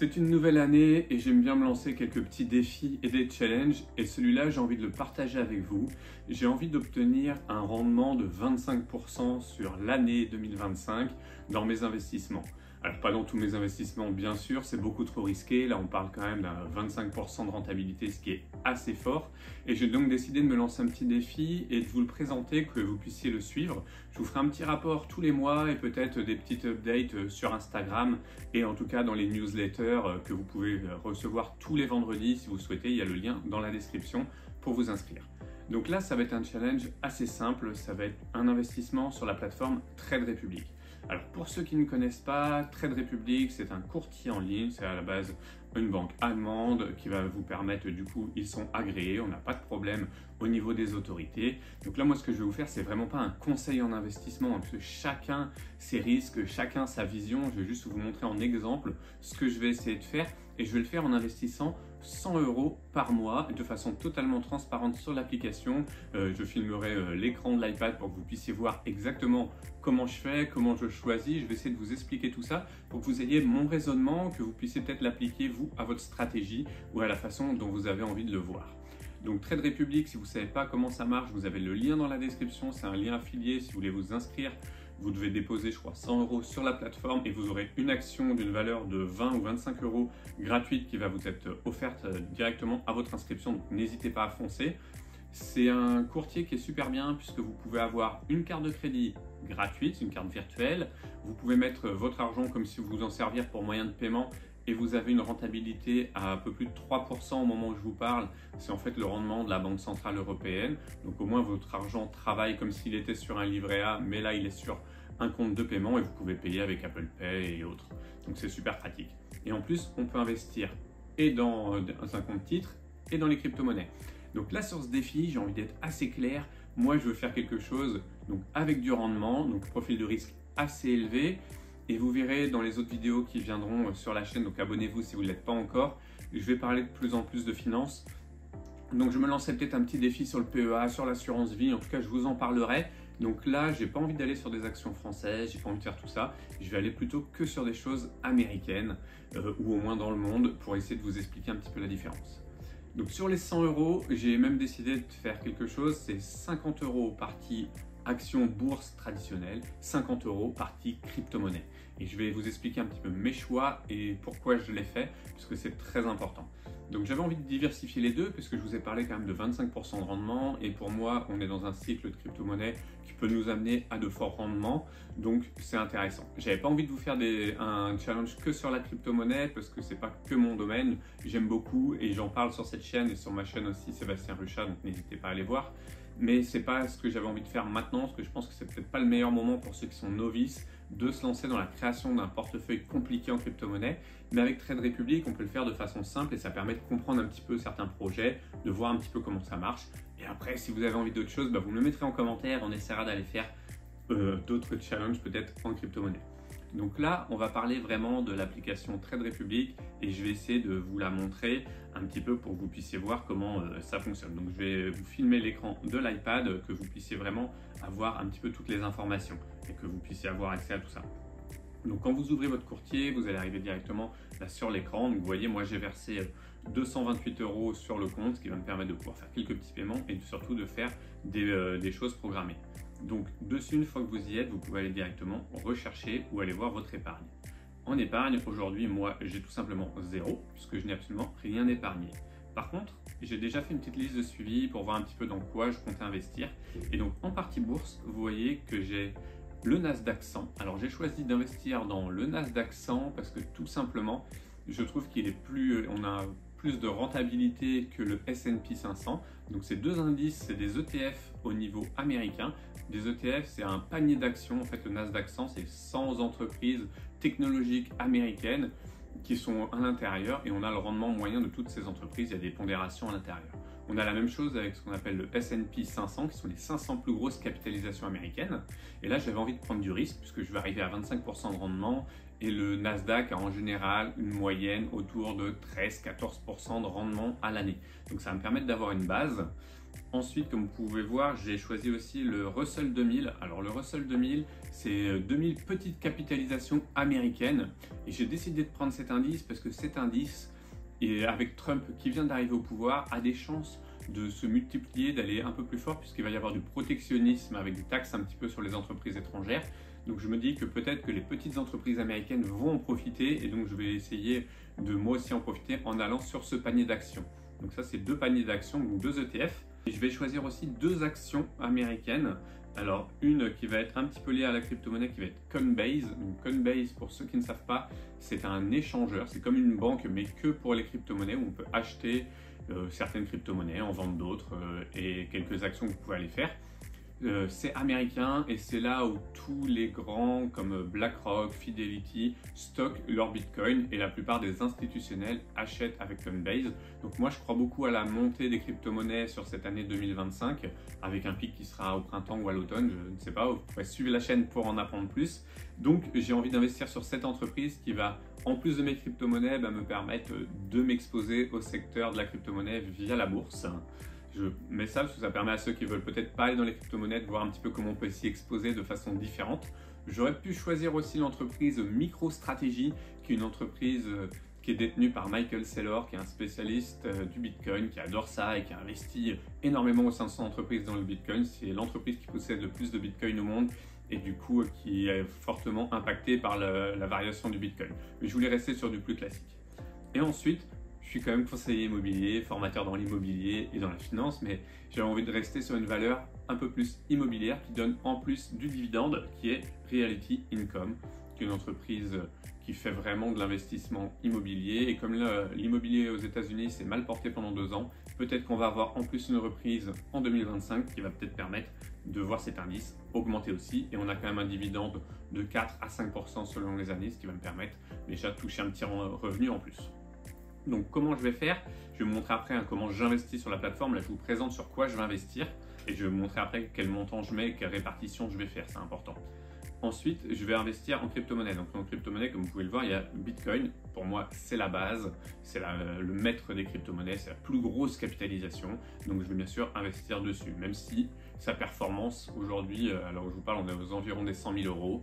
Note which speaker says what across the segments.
Speaker 1: C'est une nouvelle année et j'aime bien me lancer quelques petits défis et des challenges et celui-là j'ai envie de le partager avec vous. J'ai envie d'obtenir un rendement de 25% sur l'année 2025 dans mes investissements. Alors pas dans tous mes investissements bien sûr, c'est beaucoup trop risqué, là on parle quand même d'un 25% de rentabilité, ce qui est assez fort. Et j'ai donc décidé de me lancer un petit défi et de vous le présenter, que vous puissiez le suivre. Je vous ferai un petit rapport tous les mois et peut-être des petites updates sur Instagram et en tout cas dans les newsletters que vous pouvez recevoir tous les vendredis si vous souhaitez, il y a le lien dans la description pour vous inscrire. Donc là ça va être un challenge assez simple, ça va être un investissement sur la plateforme Trade Republic. Alors pour ceux qui ne connaissent pas, Trade Republic c'est un courtier en ligne, c'est à la base une banque allemande qui va vous permettre, du coup ils sont agréés, on n'a pas de problème au niveau des autorités. Donc là moi ce que je vais vous faire c'est vraiment pas un conseil en investissement, parce que chacun ses risques, chacun sa vision, je vais juste vous montrer en exemple ce que je vais essayer de faire et je vais le faire en investissant 100 € par mois de façon totalement transparente sur l'application. Je filmerai l'écran de l'iPad pour que vous puissiez voir exactement comment je fais, comment je choisis. Je vais essayer de vous expliquer tout ça pour que vous ayez mon raisonnement, que vous puissiez peut-être l'appliquer vous à votre stratégie ou à la façon dont vous avez envie de le voir. Donc Trade Republic, si vous ne savez pas comment ça marche, vous avez le lien dans la description, c'est un lien affilié. Si vous voulez vous inscrire, vous devez déposer, je crois, 100 € sur la plateforme et vous aurez une action d'une valeur de 20 ou 25 € gratuite qui va vous être offerte directement à votre inscription. Donc n'hésitez pas à foncer. C'est un courtier qui est super bien puisque vous pouvez avoir une carte de crédit gratuite, une carte virtuelle. Vous pouvez mettre votre argent comme si vous en servir pour moyen de paiement et vous avez une rentabilité à un peu plus de 3% au moment où je vous parle. C'est en fait le rendement de la Banque Centrale Européenne. Donc au moins votre argent travaille comme s'il était sur un livret A, mais là il est sur un compte de paiement et vous pouvez payer avec Apple Pay et autres. Donc c'est super pratique. Et en plus, on peut investir et dans un compte titre et dans les crypto-monnaies. Donc là sur ce défi, j'ai envie d'être assez clair. Moi je veux faire quelque chose donc avec du rendement, donc profil de risque assez élevé. Et vous verrez dans les autres vidéos qui viendront sur la chaîne, donc abonnez-vous si vous ne l'êtes pas encore. Je vais parler de plus en plus de finances. Donc je me lancerai peut-être un petit défi sur le PEA, sur l'assurance vie, en tout cas je vous en parlerai. Donc là, j'ai pas envie d'aller sur des actions françaises, j'ai pas envie de faire tout ça. Je vais aller plutôt que sur des choses américaines ou au moins dans le monde pour essayer de vous expliquer un petit peu la différence. Donc sur les 100 €, j'ai même décidé de faire quelque chose, c'est 50 € partie action bourse traditionnelle, 50 € partie crypto-monnaie. Et je vais vous expliquer un petit peu mes choix et pourquoi je l'ai fait, puisque c'est très important. Donc j'avais envie de diversifier les deux, puisque je vous ai parlé quand même de 25% de rendement, et pour moi, on est dans un cycle de crypto-monnaie qui peut nous amener à de forts rendements, donc c'est intéressant. J'avais pas envie de vous faire un challenge que sur la crypto-monnaie, parce que c'est pas que mon domaine, j'aime beaucoup, et j'en parle sur cette chaîne et sur ma chaîne aussi, Sébastien Ruchat, donc n'hésitez pas à aller voir. Mais c'est pas ce que j'avais envie de faire maintenant, parce que je pense que c'est peut-être pas le meilleur moment pour ceux qui sont novices de se lancer dans la création d'un portefeuille compliqué en crypto-monnaie. Mais avec Trade Republic, on peut le faire de façon simple et ça permet de comprendre un petit peu certains projets, de voir un petit peu comment ça marche. Et après, si vous avez envie d'autre chose, vous me le mettrez en commentaire, on essaiera d'aller faire d'autres challenges peut-être en crypto-monnaie. Donc là, on va parler vraiment de l'application Trade Republic et je vais essayer de vous la montrer un petit peu pour que vous puissiez voir comment ça fonctionne. Donc je vais vous filmer l'écran de l'iPad, que vous puissiez vraiment avoir un petit peu toutes les informations et que vous puissiez avoir accès à tout ça. Donc quand vous ouvrez votre courtier, vous allez arriver directement là sur l'écran. Donc vous voyez, moi j'ai versé 228 € sur le compte, ce qui va me permettre de pouvoir faire quelques petits paiements et surtout de faire des choses programmées. Donc dessus, une fois que vous y êtes, vous pouvez aller directement rechercher ou aller voir votre épargne. En épargne, aujourd'hui, moi, j'ai tout simplement 0, puisque je n'ai absolument rien épargné. Par contre, j'ai déjà fait une petite liste de suivi pour voir un petit peu dans quoi je comptais investir. Et donc, en partie bourse, vous voyez que j'ai le Nasdaq 100. Alors, j'ai choisi d'investir dans le Nasdaq 100 parce que tout simplement, je trouve qu'il est on a plus de rentabilité que le S&P 500. Donc ces deux indices, c'est des ETF au niveau américain. Des ETF, c'est un panier d'actions. En fait, le Nasdaq 100, c'est 100 entreprises technologiques américaines qui sont à l'intérieur et on a le rendement moyen de toutes ces entreprises. Il y a des pondérations à l'intérieur. On a la même chose avec ce qu'on appelle le S&P 500, qui sont les 500 plus grosses capitalisations américaines. Et là, j'avais envie de prendre du risque puisque je vais arriver à 25% de rendement et le Nasdaq a en général une moyenne autour de 13-14% de rendement à l'année. Donc ça va me permettre d'avoir une base. Ensuite, comme vous pouvez voir, j'ai choisi aussi le Russell 2000. Alors le Russell 2000, c'est 2000 petites capitalisations américaines. Et j'ai décidé de prendre cet indice parce que cet indice, et avec Trump qui vient d'arriver au pouvoir, a des chances de se multiplier, d'aller un peu plus fort puisqu'il va y avoir du protectionnisme avec des taxes un petit peu sur les entreprises étrangères. Donc je me dis que peut-être que les petites entreprises américaines vont en profiter et donc je vais essayer de moi aussi en profiter en allant sur ce panier d'actions. Donc ça c'est 2 paniers d'actions, donc 2 ETF. Et je vais choisir aussi 2 actions américaines. Alors une qui va être un petit peu liée à la crypto-monnaie qui va être Coinbase. Donc Coinbase, pour ceux qui ne savent pas, c'est un échangeur, c'est comme une banque mais que pour les crypto-monnaies où on peut acheter certaines crypto-monnaies, en vendre d'autres et quelques actions que vous pouvez aller faire. C'est américain et c'est là où tous les grands comme BlackRock, Fidelity stockent leur Bitcoin et la plupart des institutionnels achètent avec Coinbase. Donc moi je crois beaucoup à la montée des crypto-monnaies sur cette année 2025 avec un pic qui sera au printemps ou à l'automne, je ne sais pas, vous pourrez suivre la chaîne pour en apprendre plus. Donc j'ai envie d'investir sur cette entreprise qui va, en plus de mes crypto-monnaies, me permettre de m'exposer au secteur de la crypto-monnaie via la bourse. Je mets ça parce que ça permet à ceux qui veulent peut-être pas aller dans les crypto-monnaies de voir un petit peu comment on peut s'y exposer de façon différente. J'aurais pu choisir aussi l'entreprise MicroStrategy, qui est une entreprise qui est détenue par Michael Saylor, qui est un spécialiste du Bitcoin, qui adore ça et qui a investi énormément au sein de son entreprise dans le Bitcoin. C'est l'entreprise qui possède le plus de Bitcoin au monde et du coup qui est fortement impactée par la variation du Bitcoin. Mais je voulais rester sur du plus classique. Et ensuite, je suis quand même conseiller immobilier, formateur dans l'immobilier et dans la finance, mais j'ai envie de rester sur une valeur un peu plus immobilière qui donne en plus du dividende, qui est Realty Income, qui est une entreprise qui fait vraiment de l'investissement immobilier. Et comme l'immobilier aux États-Unis s'est mal porté pendant 2 ans, peut-être qu'on va avoir en plus une reprise en 2025 qui va peut-être permettre de voir cet indice augmenter aussi. Et on a quand même un dividende de 4 à 5% selon les années, ce qui va me permettre déjà de toucher un petit revenu en plus. Donc comment je vais faire? Je vais vous montrer après comment j'investis sur la plateforme. Là, je vous présente sur quoi je vais investir et je vais vous montrer après quel montant je mets et quelle répartition je vais faire, c'est important. Ensuite, je vais investir en crypto-monnaie. Donc en crypto-monnaie, comme vous pouvez le voir, il y a Bitcoin. Pour moi, c'est la base, c'est le maître des crypto-monnaies, c'est la plus grosse capitalisation. Donc je vais bien sûr investir dessus, même si sa performance aujourd'hui, alors je vous parle, on est aux environs des 100 000 euros.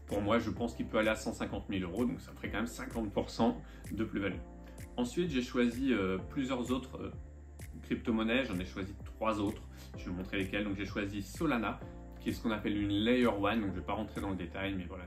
Speaker 1: Pour moi, je pense qu'il peut aller à 150 000 euros, donc ça ferait quand même 50% de plus-value. Ensuite, j'ai choisi plusieurs autres crypto-monnaies, j'en ai choisi 3 autres, je vais vous montrer lesquelles. Donc j'ai choisi Solana, qui est ce qu'on appelle une Layer 1, donc je ne vais pas rentrer dans le détail, mais voilà,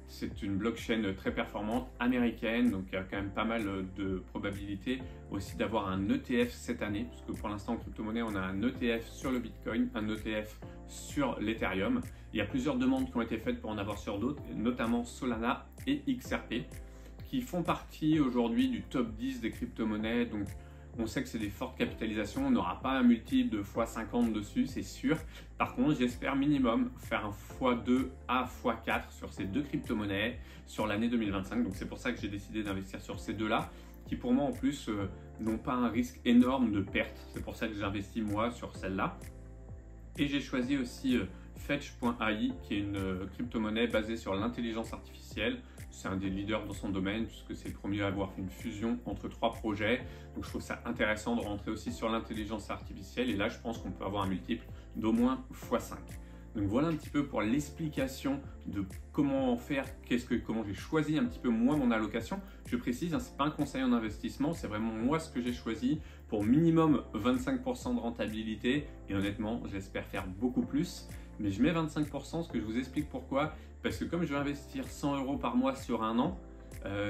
Speaker 1: c'est une blockchain très performante américaine, donc il y a quand même pas mal de probabilités aussi d'avoir un ETF cette année, parce que pour l'instant en crypto-monnaie, on a un ETF sur le Bitcoin, un ETF sur l'Ethereum. Il y a plusieurs demandes qui ont été faites pour en avoir sur d'autres, notamment Solana et XRP, qui font partie aujourd'hui du top 10 des crypto-monnaies. Donc on sait que c'est des fortes capitalisations, on n'aura pas un multiple de x50 dessus, c'est sûr. Par contre, j'espère minimum faire un x2 à x4 sur ces 2 crypto-monnaies sur l'année 2025. Donc c'est pour ça que j'ai décidé d'investir sur ces 2-là, qui pour moi en plus n'ont pas un risque énorme de perte. C'est pour ça que j'investis moi sur celle-là. Et j'ai choisi aussi Fetch.ai, qui est une crypto-monnaie basée sur l'intelligence artificielle. C'est un des leaders dans son domaine puisque c'est le premier à avoir fait une fusion entre 3 projets. Donc je trouve ça intéressant de rentrer aussi sur l'intelligence artificielle. Et là, je pense qu'on peut avoir un multiple d'au moins x5. Donc voilà un petit peu pour l'explication de comment faire, comment j'ai choisi un petit peu moi mon allocation. Je précise, ce n'est pas un conseil en investissement, c'est vraiment moi ce que j'ai choisi pour minimum 25% de rentabilité. Et honnêtement, j'espère faire beaucoup plus. Mais je mets 25%, ce que je vous explique pourquoi. Parce que comme je vais investir 100 euros par mois sur un an,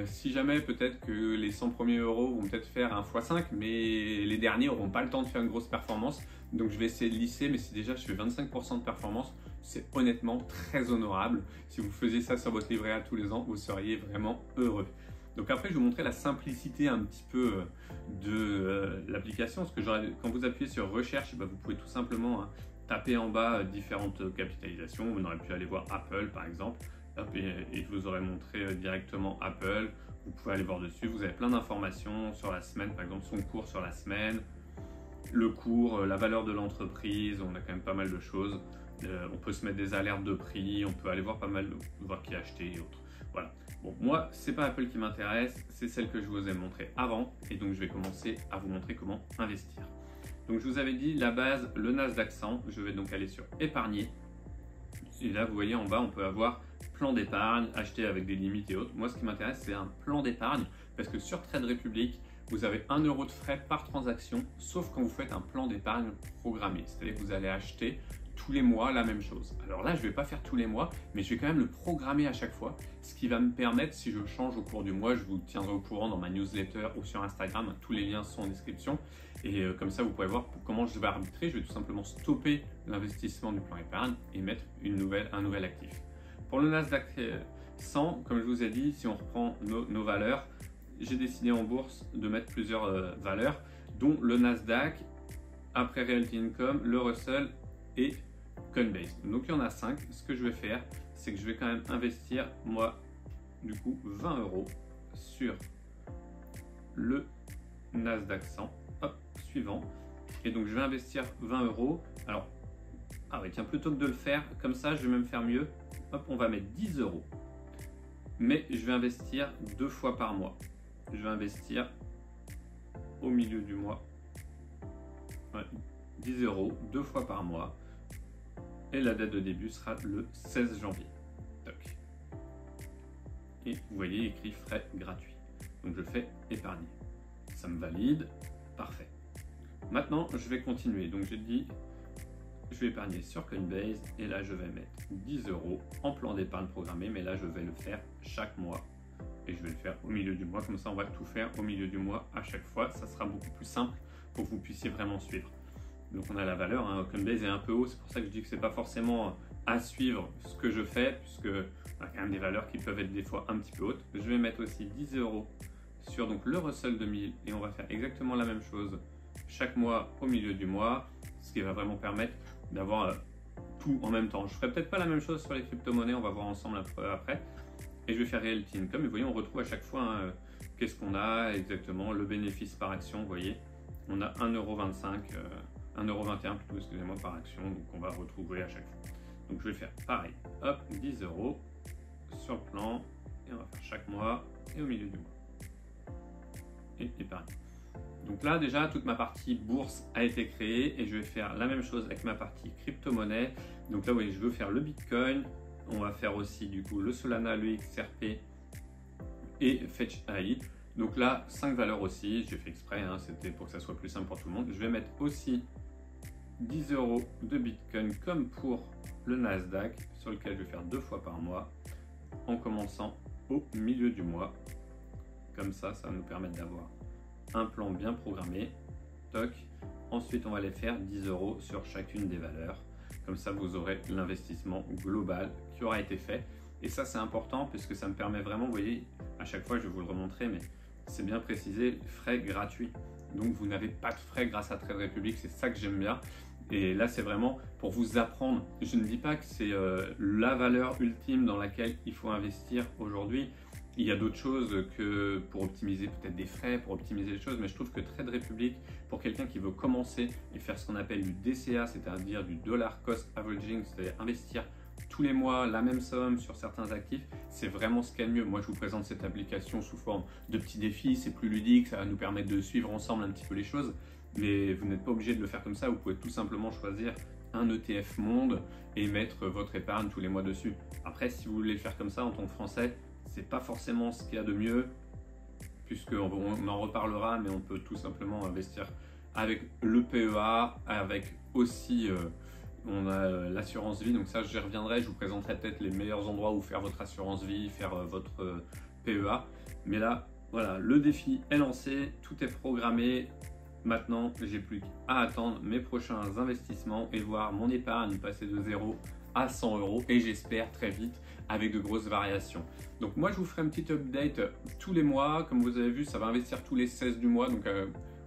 Speaker 1: si jamais peut-être que les 100 premiers euros vont peut-être faire un x5, mais les derniers n'auront pas le temps de faire une grosse performance. Donc je vais essayer de lisser, mais si déjà je fais 25% de performance, c'est honnêtement très honorable. Si vous faisiez ça sur votre livret A tous les ans, vous seriez vraiment heureux. Donc après, je vais vous montrer la simplicité un petit peu de l'application. Parce que quand vous appuyez sur recherche, vous pouvez tout simplement taper en bas différentes capitalisations. Vous aurez pu aller voir Apple par exemple. Et je vous aurais montré directement Apple. Vous pouvez aller voir dessus. Vous avez plein d'informations sur la semaine, par exemple son cours sur la semaine, le cours, la valeur de l'entreprise. On a quand même pas mal de choses. On peut se mettre des alertes de prix. On peut aller voir pas mal, voir qui a acheté et autres. Voilà. Bon, moi, c'est pas Apple qui m'intéresse, c'est celle que je vous ai montrée avant. Et donc, je vais commencer à vous montrer comment investir. Donc je vous avais dit la base, le Nasdaq 100, je vais donc aller sur épargner. Et là vous voyez en bas on peut avoir plan d'épargne, acheter avec des limites et autres. Moi ce qui m'intéresse c'est un plan d'épargne parce que sur Trade Republic, vous avez 1 euro de frais par transaction, sauf quand vous faites un plan d'épargne programmé. C'est-à-dire que vous allez acheter tous les mois la même chose. Alors là, je ne vais pas faire tous les mois, mais je vais quand même le programmer à chaque fois, ce qui va me permettre, si je change au cours du mois, je vous tiendrai au courant dans ma newsletter ou sur Instagram. Tous les liens sont en description. Et comme ça, vous pouvez voir comment je vais arbitrer. Je vais tout simplement stopper l'investissement du plan épargne et mettre un nouvel actif. Pour le Nasdaq 100, comme je vous ai dit, si on reprend nos valeurs, j'ai décidé en bourse de mettre plusieurs valeurs, dont le Nasdaq, après Realty Income, le Russell et Coinbase. Donc il y en a 5. Ce que je vais faire, c'est que je vais quand même investir, moi, du coup, 20 euros sur le Nasdaq 100. Hop, suivant. Et donc je vais investir 20 euros. Alors, ah ouais, tiens, plutôt que de le faire comme ça, je vais même faire mieux. Hop, on va mettre 10 euros. Mais je vais investir 2 fois par mois. Je vais investir au milieu du mois. Ouais, 10 euros 2 fois par mois. Et la date de début sera le 16 janvier. Toc. Et vous voyez écrit frais gratuits. Donc je fais épargner. Ça me valide. Parfait. Maintenant, je vais continuer. Donc j'ai dit, je vais épargner sur Coinbase. Et là, je vais mettre 10 euros en plan d'épargne programmé. Mais là, je vais le faire chaque mois. Et je vais le faire au milieu du mois. Comme ça, on va tout faire au milieu du mois à chaque fois. Ça sera beaucoup plus simple pour que vous puissiez vraiment suivre. Donc on a la valeur, hein. Coinbase est un peu haut, c'est pour ça que je dis que c'est pas forcément à suivre ce que je fais, puisque on a quand même des valeurs qui peuvent être des fois un petit peu hautes. Je vais mettre aussi 10 euros sur donc, le Russell 2000 et on va faire exactement la même chose chaque mois au milieu du mois, ce qui va vraiment permettre d'avoir tout en même temps. Je ferai peut-être pas la même chose sur les crypto-monnaies, on va voir ensemble après. Et je vais faire Realty Income et vous voyez, on retrouve à chaque fois hein, qu'est-ce qu'on a exactement, le bénéfice par action, vous voyez. On a 1,25 €, 1,21 € plutôt, excusez-moi, par action, donc on va retrouver à chaque fois. Donc je vais faire pareil, hop, 10 euros sur le plan, et on va faire chaque mois et au milieu du mois. Et épargne. Donc là déjà, toute ma partie bourse a été créée et je vais faire la même chose avec ma partie crypto-monnaie. Donc là, vous voyez, je veux faire le Bitcoin, on va faire aussi du coup le Solana, le XRP et Fetch AI. Donc là, 5 valeurs aussi, j'ai fait exprès, hein, c'était pour que ça soit plus simple pour tout le monde. Je vais mettre aussi 10 euros de Bitcoin comme pour le Nasdaq, sur lequel je vais faire 2 fois par mois, en commençant au milieu du mois. Comme ça, ça va nous permettre d'avoir un plan bien programmé. Toc. Ensuite, on va aller faire 10 euros sur chacune des valeurs. Comme ça, vous aurez l'investissement global qui aura été fait. Et ça, c'est important puisque ça me permet vraiment, vous voyez, à chaque fois, je vais vous le remontrer, mais c'est bien précisé, frais gratuits. Donc, vous n'avez pas de frais grâce à Trade Republic, c'est ça que j'aime bien. Et là, c'est vraiment pour vous apprendre. Je ne dis pas que c'est la valeur ultime dans laquelle il faut investir aujourd'hui. Il y a d'autres choses que pour optimiser peut-être des frais, pour optimiser les choses, mais je trouve que Trade Republic, pour quelqu'un qui veut commencer et faire ce qu'on appelle du DCA, c'est-à-dire du dollar cost averaging, c'est-à-dire investir tous les mois la même somme sur certains actifs, c'est vraiment ce qu'il y a de mieux. Moi, je vous présente cette application sous forme de petits défis, c'est plus ludique, ça va nous permettre de suivre ensemble un petit peu les choses, mais vous n'êtes pas obligé de le faire comme ça, vous pouvez tout simplement choisir un ETF monde et mettre votre épargne tous les mois dessus. Après, si vous voulez le faire comme ça en tant que Français, c'est pas forcément ce qu'il y a de mieux, puisqu'on en reparlera, mais on peut tout simplement investir avec le PEA, avec aussi on a l'assurance vie, donc ça j'y reviendrai, je vous présenterai peut-être les meilleurs endroits où faire votre assurance vie, faire votre PEA. Mais là, voilà, le défi est lancé, tout est programmé. Maintenant, j'ai plus qu'à attendre mes prochains investissements et voir mon épargne passer de 0 à 100 euros et j'espère très vite avec de grosses variations. Donc moi, je vous ferai un petit update tous les mois. Comme vous avez vu, ça va investir tous les 16 du mois, donc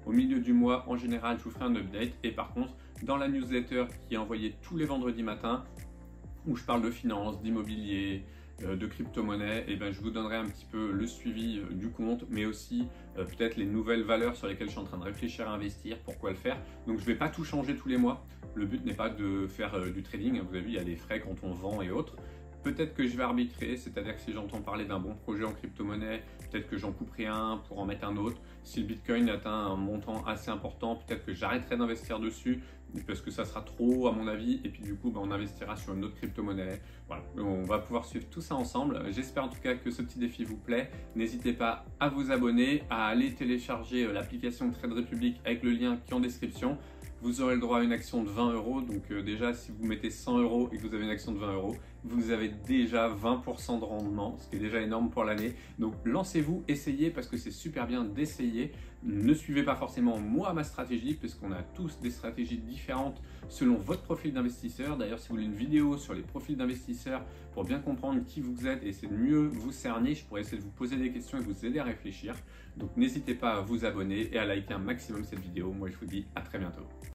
Speaker 1: au milieu du mois, en général, je vous ferai un update. Et par contre, dans la newsletter qui est envoyée tous les vendredis matins, où je parle de finance, d'immobilier, de crypto-monnaie, et ben je vous donnerai un petit peu le suivi du compte, mais aussi peut-être les nouvelles valeurs sur lesquelles je suis en train de réfléchir à investir, pourquoi le faire. Donc je ne vais pas tout changer tous les mois. Le but n'est pas de faire du trading. Vous avez vu, il y a des frais quand on vend et autres. Peut-être que je vais arbitrer, c'est-à-dire que si j'entends parler d'un bon projet en crypto-monnaie peut-être que j'en couperai un pour en mettre un autre. Si le Bitcoin atteint un montant assez important, peut-être que j'arrêterai d'investir dessus parce que ça sera trop à mon avis, et puis du coup on investira sur une autre crypto-monnaie. Voilà, on va pouvoir suivre tout ça ensemble. J'espère en tout cas que ce petit défi vous plaît. N'hésitez pas à vous abonner, à aller télécharger l'application Trade Republic avec le lien qui est en description. Vous aurez le droit à une action de 20 euros, donc déjà si vous mettez 100 euros et que vous avez une action de 20 euros, vous avez déjà 20% de rendement, ce qui est déjà énorme pour l'année. Donc lancez-vous, essayez parce que c'est super bien d'essayer. Ne suivez pas forcément moi ma stratégie, parce qu'on a tous des stratégies différentes selon votre profil d'investisseur. D'ailleurs, si vous voulez une vidéo sur les profils d'investisseurs pour bien comprendre qui vous êtes et essayer de mieux vous cerner, je pourrais essayer de vous poser des questions et vous aider à réfléchir. Donc n'hésitez pas à vous abonner et à liker un maximum cette vidéo. Moi je vous dis à très bientôt.